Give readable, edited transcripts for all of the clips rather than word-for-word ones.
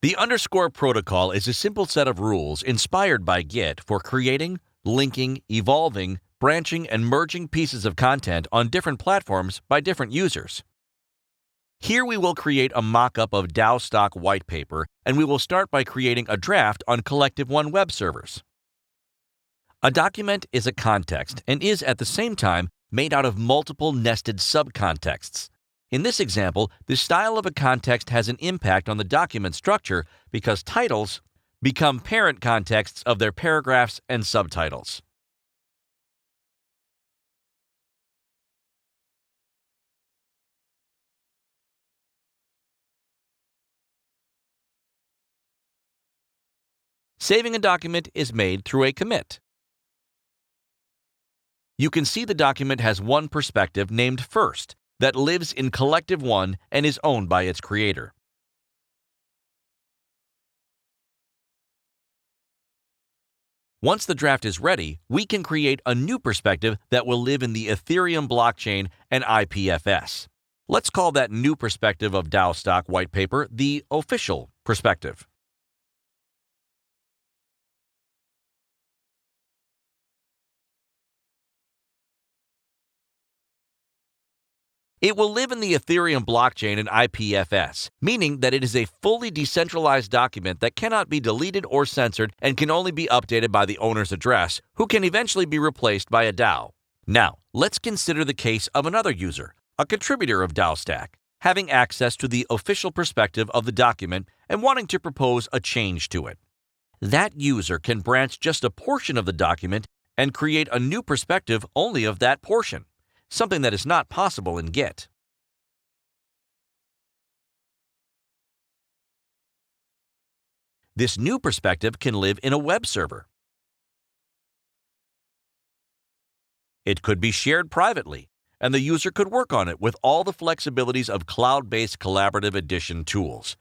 The underscore protocol is a simple set of rules inspired by Git for creating, linking, evolving, branching, and merging pieces of content on different platforms by different users. Here we will create a mock-up of DAO stock white paper, and we will start by creating a draft on Collective One web servers. A document is a context and is at the same time made out of multiple nested subcontexts. In this example, the style of a context has an impact on the document structure because titles become parent contexts of their paragraphs and subtitles. Saving a document is made through a commit. You can see the document has one perspective named First that lives in Collective One and is owned by its creator. Once the draft is ready, we can create a new perspective that will live in the Ethereum blockchain and IPFS. Let's call that new perspective of DAO stock white paper the official perspective. It will live in the Ethereum blockchain and IPFS, meaning that it is a fully decentralized document that cannot be deleted or censored and can only be updated by the owner's address, who can eventually be replaced by a DAO. Now, let's consider the case of another user, a contributor of DAOstack, having access to the official perspective of the document and wanting to propose a change to it. That user can branch just a portion of the document and create a new perspective only of that portion, something that is not possible in Git. This new perspective can live in a web server. It could be shared privately, and the user could work on it with all the flexibilities of cloud-based collaborative edition tools.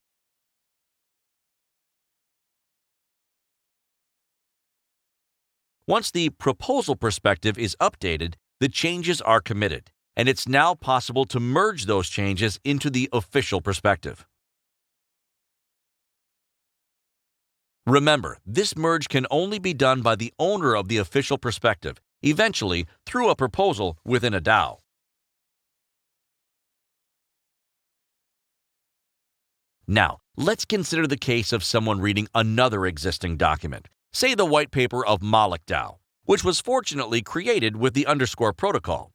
Once the proposal perspective is updated, the changes are committed, and it's now possible to merge those changes into the official perspective. Remember, this merge can only be done by the owner of the official perspective, eventually through a proposal within a DAO. Now, let's consider the case of someone reading another existing document, say the white paper of Moloch DAO, which was fortunately created with the underscore protocol.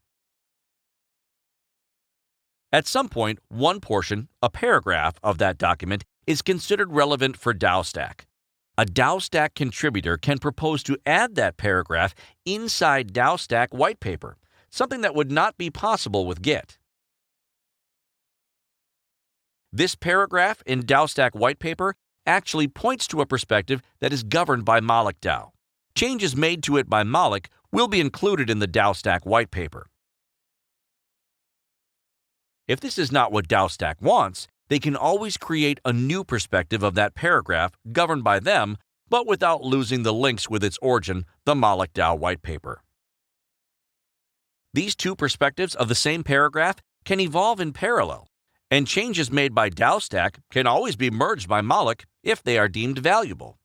At some point, one portion, a paragraph of that document, is considered relevant for DAOstack. A DAOstack contributor can propose to add that paragraph inside DAOstack white paper, something that would not be possible with Git. This paragraph in DAOstack white paper actually points to a perspective that is governed by Moloch DAO. Changes made to it by Moloch will be included in the DAOstack white paper. If this is not what DAOstack wants, they can always create a new perspective of that paragraph governed by them, but without losing the links with its origin, the Moloch DAO white paper. These two perspectives of the same paragraph can evolve in parallel, and changes made by DAOstack can always be merged by Moloch if they are deemed valuable.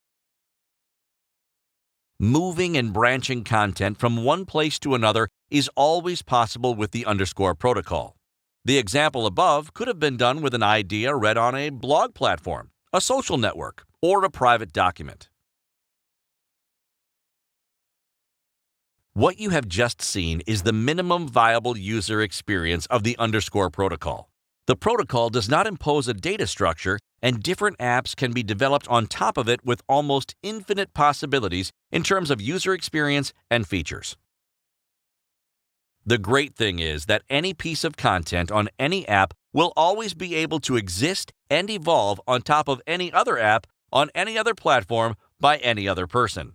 Moving and branching content from one place to another is always possible with the underscore protocol. The example above could have been done with an idea read on a blog platform, a social network, or a private document. What you have just seen is the minimum viable user experience of the underscore protocol. The protocol does not impose a data structure, and different apps can be developed on top of it with almost infinite possibilities in terms of user experience and features. The great thing is that any piece of content on any app will always be able to exist and evolve on top of any other app on any other platform by any other person.